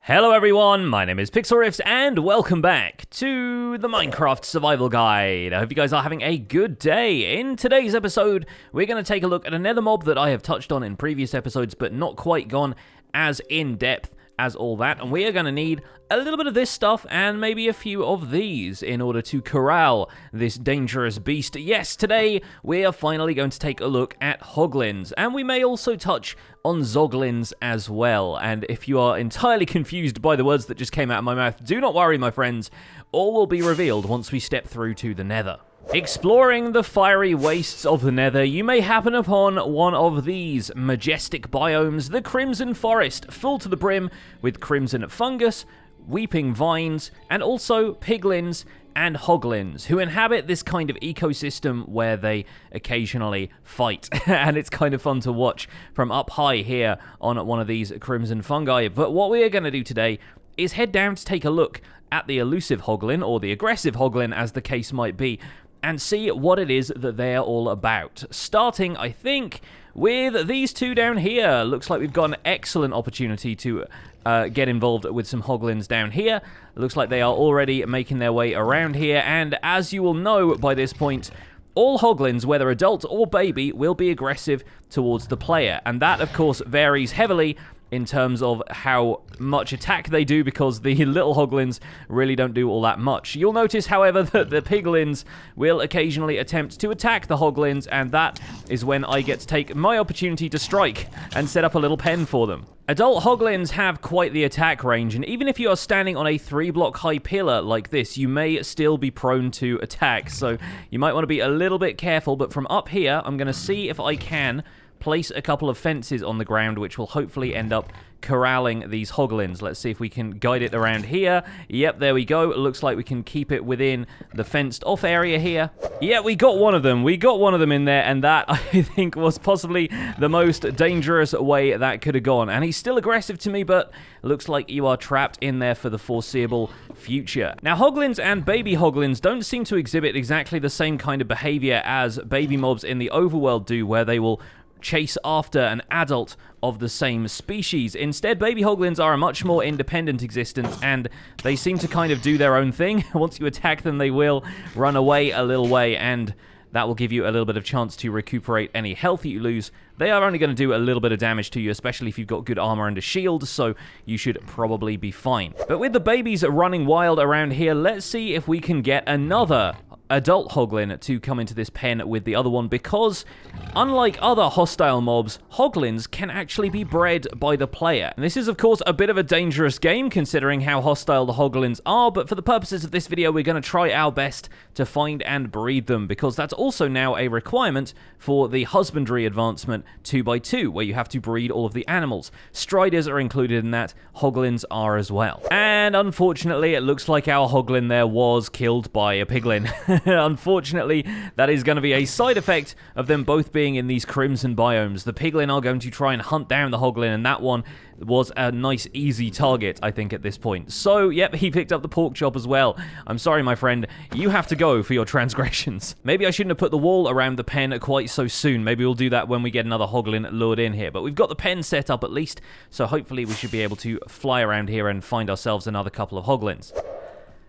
Hello everyone, my name is Pixlriffs and welcome back to the Minecraft Survival Guide. I hope you guys are having a good day. In today's episode, we're going to take a look at another mob that I have touched on in previous episodes, but not quite gone as in-depth as all that, and we are going to need a little bit of this stuff and maybe a few of these in order to corral this dangerous beast. Yes, today we are finally going to take a look at Hoglins, and we may also touch on Zoglins as well. And if you are entirely confused by the words that just came out of my mouth, do not worry, my friends. All will be revealed once we step through to the Nether. Exploring the fiery wastes of the Nether, you may happen upon one of these majestic biomes, the Crimson Forest, full to the brim with crimson fungus, weeping vines, and also piglins and hoglins, who inhabit this kind of ecosystem where they occasionally fight. And it's kind of fun to watch from up high here on one of these crimson fungi. But what we are going to do today is head down to take a look at the elusive hoglin, or the aggressive hoglin as the case might be, and see what it is that they're all about. Starting, I think, with these two down here. Looks like we've got an excellent opportunity to get involved with some hoglins down here. Looks like they are already making their way around here, and as you will know by this point, all hoglins, whether adult or baby, will be aggressive towards the player, and that, of course, varies heavily in terms of how much attack they do, because the little hoglins really don't do all that much. You'll notice, however, that the piglins will occasionally attempt to attack the hoglins, and that is when I get to take my opportunity to strike and set up a little pen for them. Adult hoglins have quite the attack range, and even if you are standing on a 3-block high pillar like this, you may still be prone to attack, so you might want to be a little bit careful. But from up here, I'm going to see if I can place a couple of fences on the ground, which will hopefully end up corralling these hoglins. Let's see if we can guide it around here. Yep, there we go. It looks like we can keep it within the fenced off area here. Yeah, we got one of them. We got one of them in there, and that, I think, was possibly the most dangerous way that could have gone. And he's still aggressive to me, but looks like you are trapped in there for the foreseeable future. Now, hoglins and baby hoglins don't seem to exhibit exactly the same kind of behavior as baby mobs in the overworld do, where they will chase after an adult of the same species. Instead, baby hoglins are a much more independent existence, and they seem to kind of do their own thing. Once you attack them, they will run away a little way, and that will give you a little bit of chance to recuperate any health that you lose. They are only going to do a little bit of damage to you, especially if you've got good armor and a shield, so you should probably be fine. But with the babies running wild around here, let's see if we can get another adult hoglin to come into this pen with the other one, because unlike other hostile mobs, hoglins can actually be bred by the player. And this is, of course, a bit of a dangerous game considering how hostile the hoglins are, but for the purposes of this video, we're going to try our best to find and breed them, because that's also now a requirement for the husbandry advancement 2x2, where you have to breed all of the animals. Striders are included in that, hoglins are as well. And unfortunately, it looks like our hoglin there was killed by a piglin. Unfortunately, that is going to be a side effect of them both being in these crimson biomes. The piglin are going to try and hunt down the hoglin, and that one was a nice, easy target, I think, at this point. So, yep, he picked up the pork chop as well. I'm sorry, my friend. You have to go for your transgressions. Maybe I shouldn't have put the wall around the pen quite so soon. Maybe we'll do that when we get another hoglin lured in here. But we've got the pen set up at least, so hopefully we should be able to fly around here and find ourselves another couple of hoglins.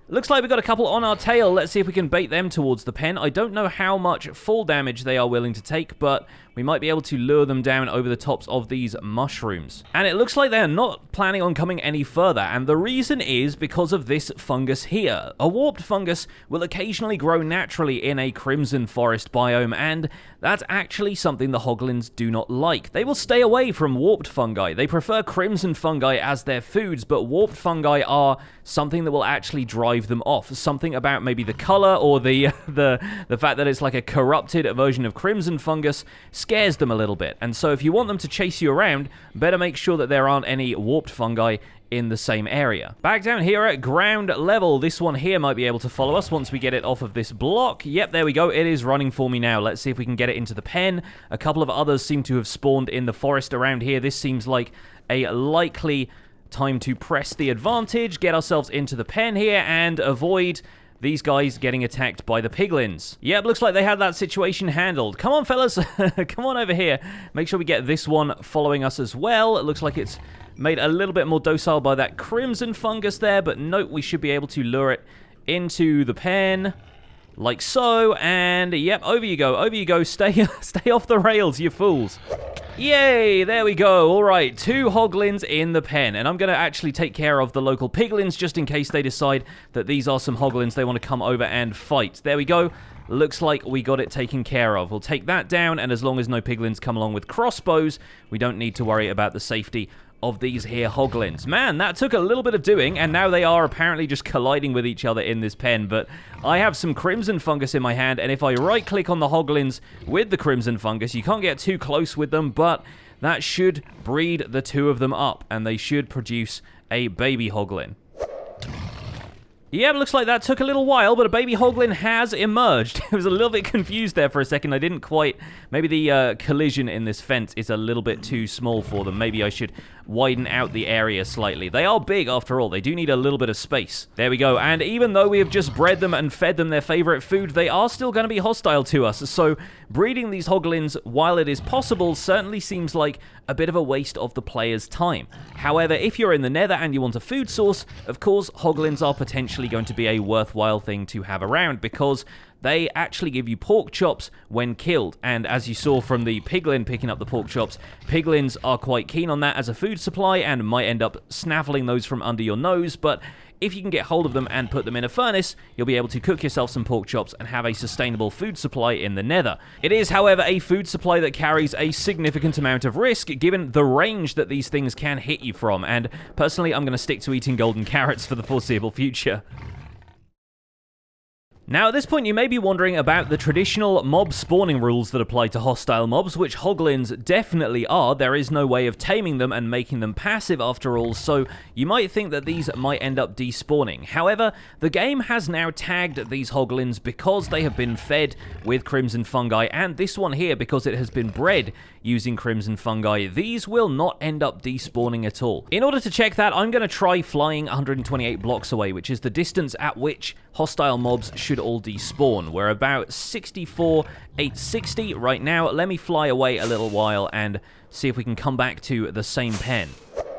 Looks like we've got a couple on our tail. Let's see if we can bait them towards the pen. I don't know how much full damage they are willing to take, but we might be able to lure them down over the tops of these mushrooms. And it looks like they're not planning on coming any further, and the reason is because of this fungus here. A warped fungus will occasionally grow naturally in a crimson forest biome, and that's actually something the hoglins do not like. They will stay away from warped fungi. They prefer crimson fungi as their foods, but warped fungi are something that will actually drive them off. Something about maybe the color or the fact that it's like a corrupted version of crimson fungus scares them a little bit. And so if you want them to chase you around, better make sure that there aren't any warped fungi in the same area. Back down here at ground level, this one here might be able to follow us once we get it off of this block. Yep, there we go. It is running for me now. Let's see if we can get it into the pen. A couple of others seem to have spawned in the forest around here. This seems like a likely time to press the advantage, get ourselves into the pen here, and avoid these guys getting attacked by the piglins. Yep, looks like they had that situation handled. Come on, fellas. Come on over here. Make sure we get this one following us as well. It looks like it's made a little bit more docile by that crimson fungus there, but note we should be able to lure it into the pen. Like so, and yep, over you go, stay off the rails, you fools. Yay, there we go. Alright, 2 Hoglins in the pen, and I'm going to actually take care of the local Piglins just in case they decide that these are some Hoglins they want to come over and fight. There we go. Looks like we got it taken care of. We'll take that down, and as long as no Piglins come along with crossbows, we don't need to worry about the safety of these here Hoglins. Man, that took a little bit of doing, and now they are apparently just colliding with each other in this pen, but I have some crimson fungus in my hand, and if I right-click on the Hoglins with the crimson fungus, you can't get too close with them, but that should breed the 2 of them up, and they should produce a baby Hoglin. Yeah, it looks like that took a little while, but a baby Hoglin has emerged. I was a little bit confused there for a second. I didn't quite... Maybe the collision in this fence is a little bit too small for them. Maybe I should widen out the area slightly. They are big, after all. They do need a little bit of space. There we go. And even though we have just bred them and fed them their favorite food, they are still going to be hostile to us. So breeding these Hoglins, while it is possible, certainly seems like a bit of a waste of the player's time. However, if you're in the Nether and you want a food source, of course, Hoglins are potentially going to be a worthwhile thing to have around, because they actually give you pork chops when killed. And as you saw from the Piglin picking up the pork chops, Piglins are quite keen on that as a food supply and might end up snaffling those from under your nose. But if you can get hold of them and put them in a furnace, you'll be able to cook yourself some pork chops and have a sustainable food supply in the Nether. It is, however, a food supply that carries a significant amount of risk, given the range that these things can hit you from. And personally, I'm going to stick to eating golden carrots for the foreseeable future. Now, at this point, you may be wondering about the traditional mob spawning rules that apply to hostile mobs, which Hoglins definitely are. There is no way of taming them and making them passive after all, so you might think that these might end up despawning. However, the game has now tagged these Hoglins because they have been fed with crimson fungi, and this one here because it has been bred using crimson fungi. These will not end up despawning at all. In order to check that, I'm going to try flying 128 blocks away, which is the distance at which hostile mobs should all despawn. We're about 64,860 right now. Let me fly away a little while and see if we can come back to the same pen.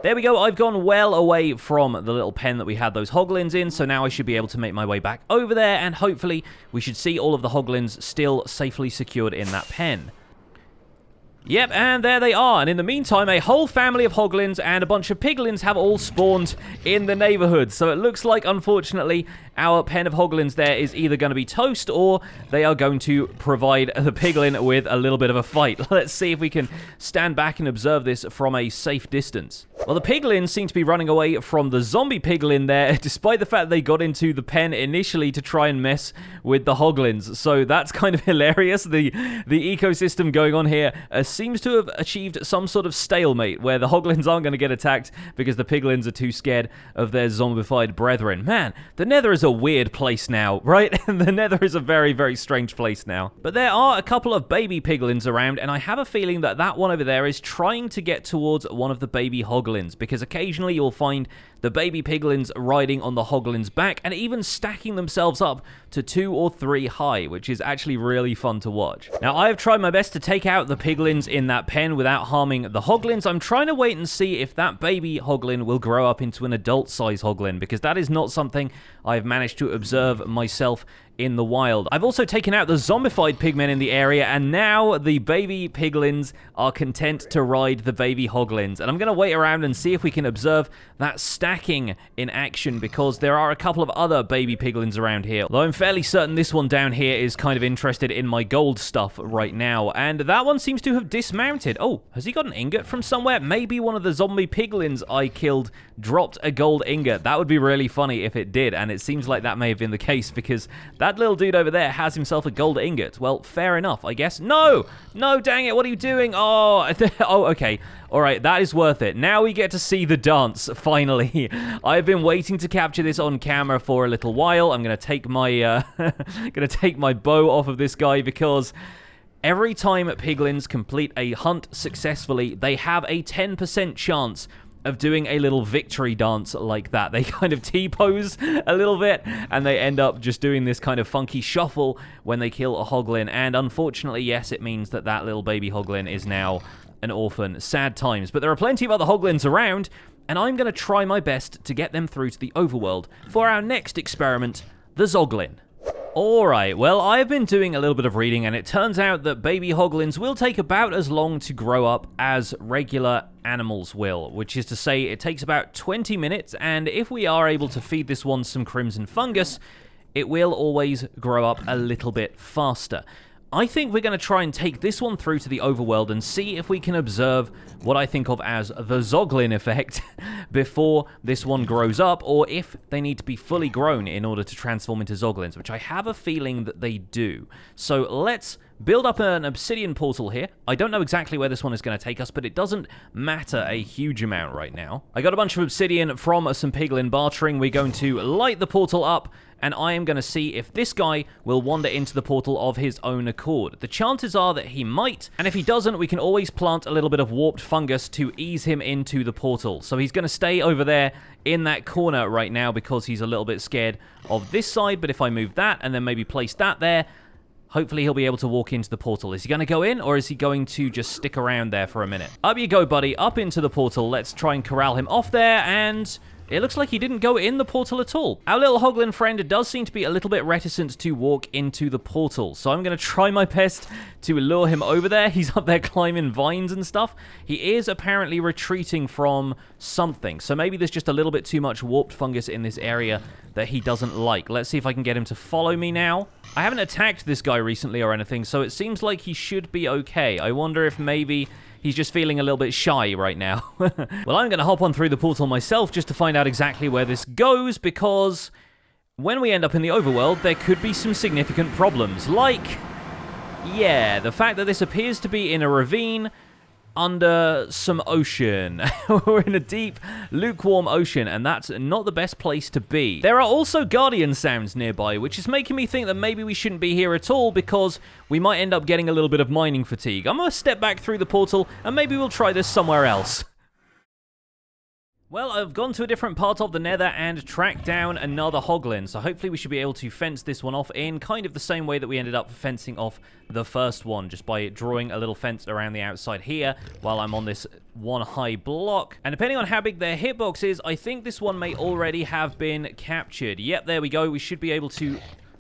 There we go. I've gone well away from the little pen that we had those Hoglins in, so now I should be able to make my way back over there, and hopefully we should see all of the Hoglins still safely secured in that pen. Yep, and there they are. And in the meantime, a whole family of Hoglins and a bunch of Piglins have all spawned in the neighborhood. So it looks like, unfortunately, our pen of Hoglins there is either going to be toast or they are going to provide the Piglin with a little bit of a fight. Let's see if we can stand back and observe this from a safe distance. Well, the Piglins seem to be running away from the zombie Piglin there, despite the fact they got into the pen initially to try and mess with the Hoglins. So that's kind of hilarious. The ecosystem going on here seems to have achieved some sort of stalemate where the Hoglins aren't going to get attacked because the Piglins are too scared of their zombified brethren. Man, the Nether is a weird place now, right? The Nether is a very, very strange place now. But there are a couple of baby Piglins around, and I have a feeling that that one over there is trying to get towards one of the baby Hoglins, because occasionally you'll find the baby Piglins riding on the Hoglin's back and even stacking themselves up to 2 or 3 high, which is actually really fun to watch. Now, I have tried my best to take out the Piglins in that pen without harming the Hoglins. I'm trying to wait and see if that baby Hoglin will grow up into an adult-size Hoglin, because that is not something I've managed to observe myself in the wild. I've also taken out the zombified pigmen in the area, and now the baby Piglins are content to ride the baby Hoglins. And I'm going to wait around and see if we can observe that stacking in action, because there are a couple of other baby Piglins around here. Though I'm fairly certain this one down here is kind of interested in my gold stuff right now. And that one seems to have dismounted. Oh, has he got an ingot from somewhere? Maybe one of the zombie Piglins I killed dropped a gold ingot. That would be really funny if it did, and it seems like that may have been the case, because that little dude over there has himself a gold ingot. Well, fair enough, I guess. No! No, dang it, what are you doing? Oh, oh, okay. Alright, that is worth it. Now we get to see the dance, finally. I've been waiting to capture this on camera for a little while. I'm going to take my, take my bow off of this guy, because every time Piglins complete a hunt successfully, they have a 10% chance of doing a little victory dance like that. They kind of T-pose a little bit, and they end up just doing this kind of funky shuffle when they kill a Hoglin. And unfortunately, yes, it means that that little baby Hoglin is now an orphan. Sad times. But there are plenty of other Hoglins around, and I'm going to try my best to get them through to the overworld for our next experiment, the Zoglin. Alright, well, I've been doing a little bit of reading, and it turns out that baby Hoglins will take about as long to grow up as regular animals will, which is to say it takes about 20 minutes, and if we are able to feed this one some crimson fungus, it will always grow up a little bit faster. I think we're going to try and take this one through to the overworld and see if we can observe what I think of as the Zoglin effect before this one grows up, or if they need to be fully grown in order to transform into Zoglins, which I have a feeling that they do. So let's build up an Obsidian Portal here. I don't know exactly where this one is going to take us, but it doesn't matter a huge amount right now. I got a bunch of Obsidian from some Piglin bartering. We're going to light the portal up, and I am going to see if this guy will wander into the portal of his own accord. The chances are that he might, and if he doesn't, we can always plant a little bit of warped fungus to ease him into the portal. So he's going to stay over there in that corner right now because he's a little bit scared of this side, but if I move that and then maybe place that there, hopefully he'll be able to walk into the portal. Is he going to go in, or is he going to just stick around there for a minute? Up you go, buddy. Up into the portal. Let's try and corral him off there, and it looks like he didn't go in the portal at all. Our little Hoglin friend does seem to be a little bit reticent to walk into the portal, so I'm going to try my best to lure him over there. He's up there climbing vines and stuff. He is apparently retreating from something, so maybe there's just a little bit too much warped fungus in this area that he doesn't like. Let's see if I can get him to follow me now. I haven't attacked this guy recently or anything, so it seems like he should be okay. I wonder if maybe he's just feeling a little bit shy right now. Well, I'm going to hop on through the portal myself just to find out exactly where this goes, because when we end up in the overworld, there could be some significant problems. Like, yeah, the fact that this appears to be in a ravine under some ocean. We're in a deep, lukewarm ocean, and that's not the best place to be. There are also guardian sounds nearby, which is making me think that maybe we shouldn't be here at all, because we might end up getting a little bit of mining fatigue. I'm going to step back through the portal, and maybe we'll try this somewhere else. Well, I've gone to a different part of the nether and tracked down another Hoglin, so hopefully we should be able to fence this one off in kind of the same way that we ended up fencing off the first one, just by drawing a little fence around the outside here while I'm on this one high block. And depending on how big their hitbox is, I think this one may already have been captured. Yep, there we go. We should be able to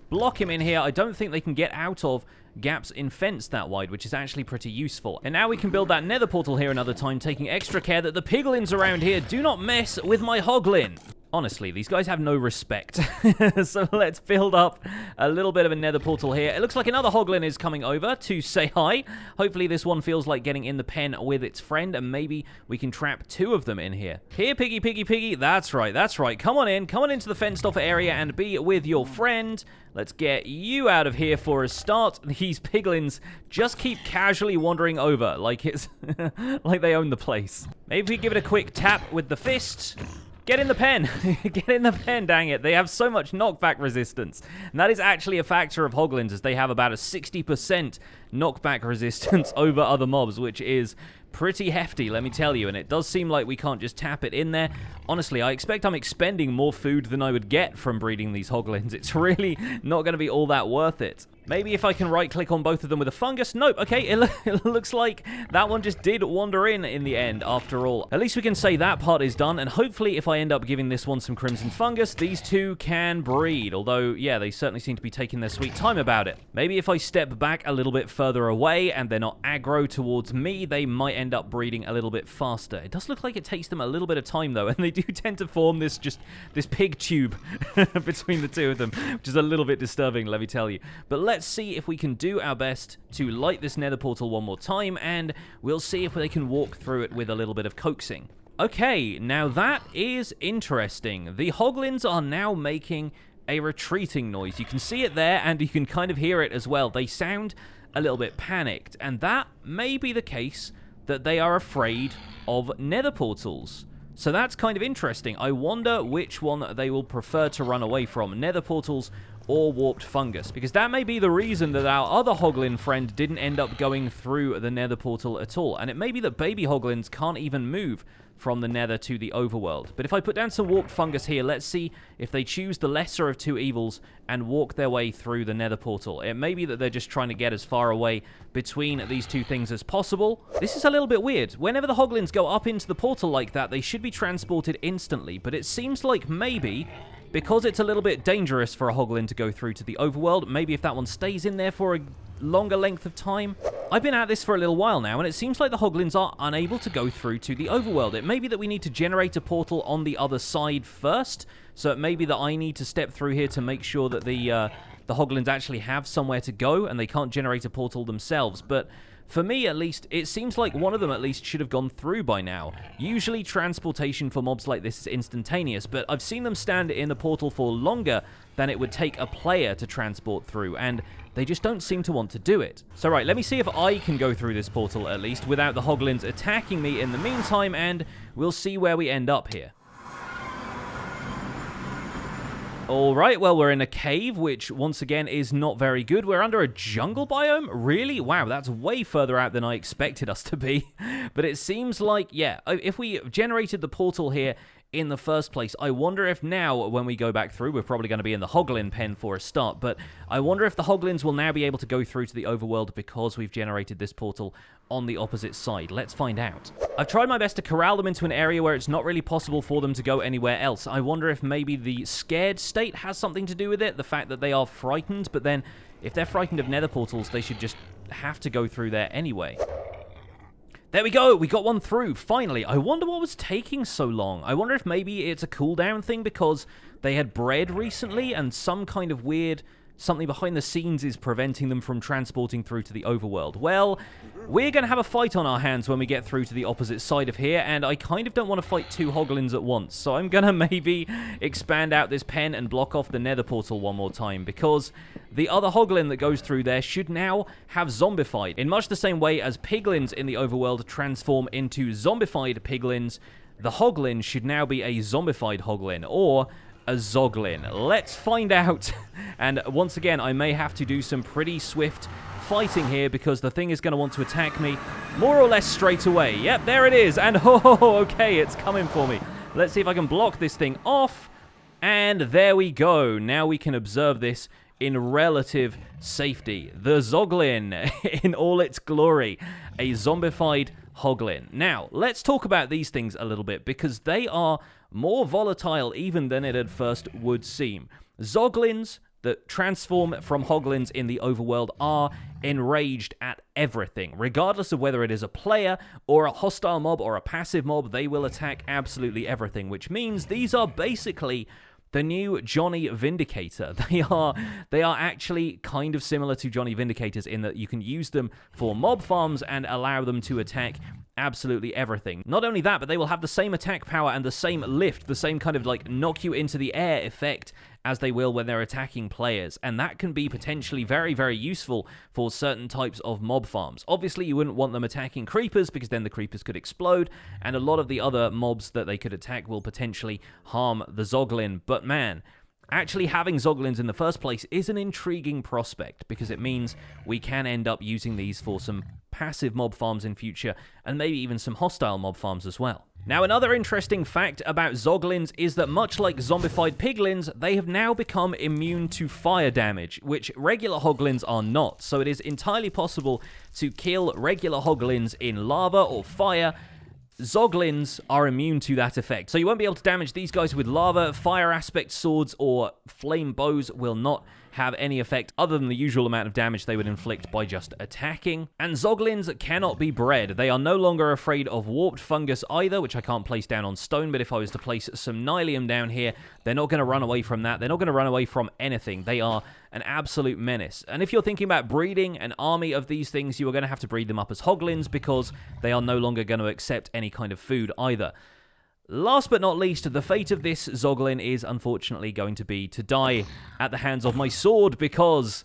block him in here. I don't think they can get out of gaps in fence that wide, which is actually pretty useful. And now we can build that nether portal here another time, taking extra care that the Piglins around here do not mess with my Hoglin. Honestly, these guys have no respect. So let's build up a little bit of a nether portal here. It looks like another Hoglin is coming over to say hi. Hopefully this one feels like getting in the pen with its friend, and maybe we can trap two of them in here. Here, piggy, piggy, piggy. That's right, that's right. Come on in. Come on into the fenced off area and be with your friend. Let's get you out of here for a start. These Piglins just keep casually wandering over like it's like they own the place. Maybe we give it a quick tap with the fist. Get in the pen. Get in the pen, dang it. They have so much knockback resistance. And that is actually a factor of Hoglins, as they have about a 60% knockback resistance over other mobs, which is pretty hefty, let me tell you. And it does seem like we can't just tap it in there. Honestly, I expect I'm expending more food than I would get from breeding these Hoglins. It's really not going to be all that worth it. Maybe if I can right-click on both of them with a fungus. Nope, okay, it looks like that one just did wander in the end, after all. At least we can say that part is done, and hopefully if I end up giving this one some crimson fungus, these two can breed. Although, yeah, they certainly seem to be taking their sweet time about it. Maybe if I step back a little bit further away and they're not aggro towards me, they might end up breeding a little bit faster. It does look like it takes them a little bit of time, though, and they do tend to form this pig tube between the two of them, which is a little bit disturbing, let me tell you. But let's see if we can do our best to light this nether portal one more time, and we'll see if they can walk through it with a little bit of coaxing. Okay, now that is interesting. The Hoglins are now making a retreating noise. You can see it there, and you can kind of hear it as well. They sound a little bit panicked, and that may be the case that they are afraid of nether portals. So that's kind of interesting. I wonder which one they will prefer to run away from, nether portals or warped fungus, because that may be the reason that our other Hoglin friend didn't end up going through the nether portal at all. And it may be that baby Hoglins can't even move from the nether to the overworld. But if I put down some warped fungus here, let's see if they choose the lesser of two evils and walk their way through the nether portal. It may be that they're just trying to get as far away between these two things as possible. This is a little bit weird. Whenever the Hoglins go up into the portal like that, they should be transported instantly, but it seems like maybe because it's a little bit dangerous for a Hoglin to go through to the overworld, maybe if that one stays in there for a longer length of time. I've been at this for a little while now, and it seems like the Hoglins are unable to go through to the overworld. It may be that we need to generate a portal on the other side first, so it may be that I need to step through here to make sure that the Hoglins actually have somewhere to go, and they can't generate a portal themselves. But for me, at least, it seems like one of them at least should have gone through by now. Usually, transportation for mobs like this is instantaneous, but I've seen them stand in the portal for longer than it would take a player to transport through, and they just don't seem to want to do it. So right, let me see if I can go through this portal at least without the Hoglins attacking me in the meantime, and we'll see where we end up here. Alright, well, we're in a cave, which, once again, is not very good. We're under a jungle biome? Really? Wow, that's way further out than I expected us to be. But it seems like, yeah, if we generated the portal here in the first place, I wonder if now, when we go back through, we're probably going to be in the Hoglin pen for a start, but I wonder if the Hoglins will now be able to go through to the overworld because we've generated this portal on the opposite side. Let's find out. I've tried my best to corral them into an area where it's not really possible for them to go anywhere else. I wonder if maybe the scared state has something to do with it, the fact that they are frightened, but then if they're frightened of nether portals, they should just have to go through there anyway. There we go, we got one through, finally. I wonder what was taking so long. I wonder if maybe it's a cooldown thing because they had bred recently and some kind of weird something behind the scenes is preventing them from transporting through to the overworld. Well, we're going to have a fight on our hands when we get through to the opposite side of here, and I kind of don't want to fight two Hoglins at once, so I'm going to maybe expand out this pen and block off the nether portal one more time, because the other Hoglin that goes through there should now have zombified. In much the same way as Piglins in the overworld transform into zombified Piglins, the Hoglin should now be a zombified Hoglin, or a Zoglin. Let's find out. And once again, I may have to do some pretty swift fighting here because the thing is going to want to attack me more or less straight away. Yep, there it is. And oh, okay, it's coming for me. Let's see if I can block this thing off. And there we go. Now we can observe this in relative safety. The Zoglin in all its glory. A zombified Hoglin. Now, let's talk about these things a little bit because they are more volatile even than it at first would seem. Zoglins that transform from Hoglins in the overworld are enraged at everything. Regardless of whether it is a player or a hostile mob or a passive mob, they will attack absolutely everything, which means these are basically the new Johnny Vindicator. They are actually kind of similar to Johnny Vindicators in that you can use them for mob farms and allow them to attack absolutely everything. Not only that, but they will have the same attack power and the same lift, the same kind of like knock you into the air effect as they will when they're attacking players, and that can be potentially very, very useful for certain types of mob farms. Obviously, you wouldn't want them attacking creepers because then the creepers could explode, and a lot of the other mobs that they could attack will potentially harm the Zoglin, but man, actually having Zoglins in the first place is an intriguing prospect because it means we can end up using these for some passive mob farms in future and maybe even some hostile mob farms as well. Now, another interesting fact about Zoglins is that much like zombified Piglins, they have now become immune to fire damage, which regular Hoglins are not. So it is entirely possible to kill regular Hoglins in lava or fire. Zoglins are immune to that effect. So you won't be able to damage these guys with lava. Fire aspect swords or flame bows will not have any effect other than the usual amount of damage they would inflict by just attacking. And Zoglins cannot be bred. They are no longer afraid of warped fungus either, which I can't place down on stone, but if I was to place some Nylium down here, they're not going to run away from that. They're not going to run away from anything. They are an absolute menace. And if you're thinking about breeding an army of these things, you are going to have to breed them up as Hoglins because they are no longer going to accept any kind of food either. Last but not least, the fate of this Zoglin is unfortunately going to be to die at the hands of my sword because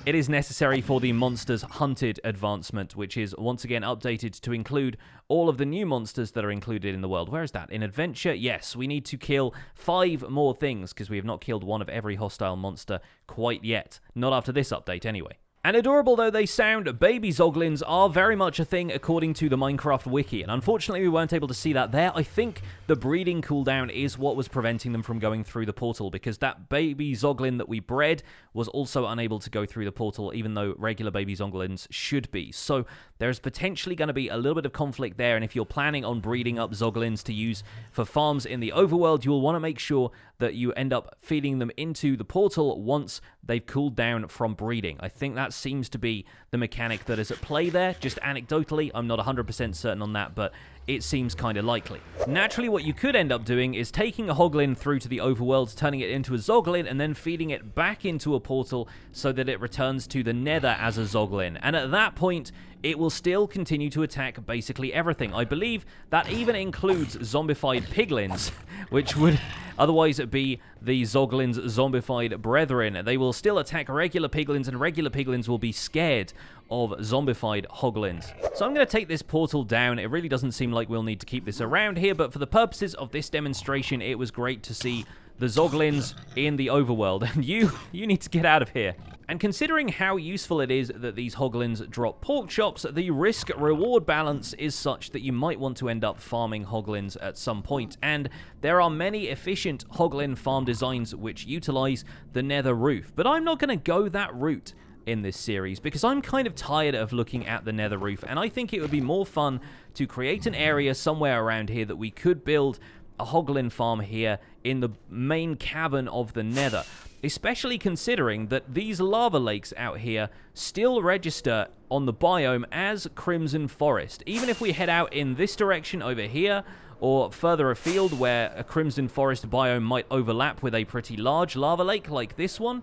It is necessary for the Monsters Hunted advancement, which is once again updated to include all of the new monsters that are included in the world. Where is that? In Adventure? Yes, we need to kill 5 more things, because we have not killed one of every hostile monster quite yet. Not after this update, anyway. And adorable though they sound, baby Zoglins are very much a thing according to the Minecraft wiki, and unfortunately we weren't able to see that there. I think the breeding cooldown is what was preventing them from going through the portal, because that baby Zoglin that we bred was also unable to go through the portal, even though regular baby Zoglins should be. So there's potentially going to be a little bit of conflict there, and if you're planning on breeding up Zoglins to use for farms in the overworld, you will want to make sure that you end up feeding them into the portal once they've cooled down from breeding. I think that seems to be the mechanic that is at play there. Just anecdotally, I'm not 100% certain on that, but it seems kind of likely. Naturally, what you could end up doing is taking a Hoglin through to the overworld, turning it into a Zoglin, and then feeding it back into a portal so that it returns to the Nether as a Zoglin. And at that point, it will still continue to attack basically everything. I believe that even includes zombified Piglins, which would otherwise be the Zoglins' zombified brethren. They will still attack regular Piglins, and regular Piglins will be scared of zombified Hoglins. So I'm going to take this portal down. It really doesn't seem like we'll need to keep this around here, but for the purposes of this demonstration, it was great to see the Zoglins in the overworld, and you need to get out of here. And considering how useful it is that these Hoglins drop pork chops, the risk-reward balance is such that you might want to end up farming Hoglins at some point, and there are many efficient Hoglin farm designs which utilize the nether roof, but I'm not going to go that route in this series because I'm kind of tired of looking at the nether roof, and I think it would be more fun to create an area somewhere around here that we could build a Hoglin farm here in the main cavern of the nether, especially considering that these lava lakes out here still register on the biome as Crimson Forest. Even if we head out in this direction over here, or further afield where a Crimson Forest biome might overlap with a pretty large lava lake like this one,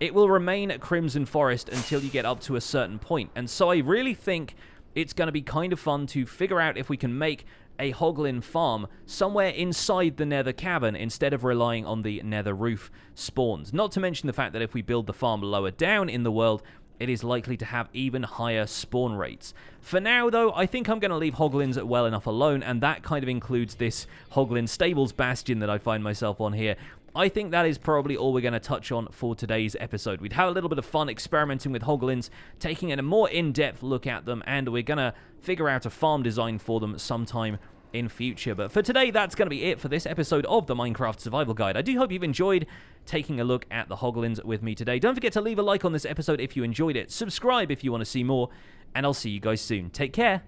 it will remain a Crimson Forest until you get up to a certain point. And so I really think it's going to be kind of fun to figure out if we can make a Hoglin farm somewhere inside the nether cavern instead of relying on the nether roof spawns. Not to mention the fact that if we build the farm lower down in the world, it is likely to have even higher spawn rates. For now, though, I think I'm going to leave Hoglins well enough alone, and that kind of includes this Hoglin Stables bastion that I find myself on here. I think that is probably all we're going to touch on for today's episode. We'd have a little bit of fun experimenting with Hoglins, taking a more in-depth look at them, and we're going to figure out a farm design for them sometime in future. But for today, that's going to be it for this episode of the Minecraft Survival Guide. I do hope you've enjoyed taking a look at the Hoglins with me today. Don't forget to leave a like on this episode if you enjoyed it, subscribe if you want to see more, and I'll see you guys soon. Take care.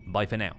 Bye for now.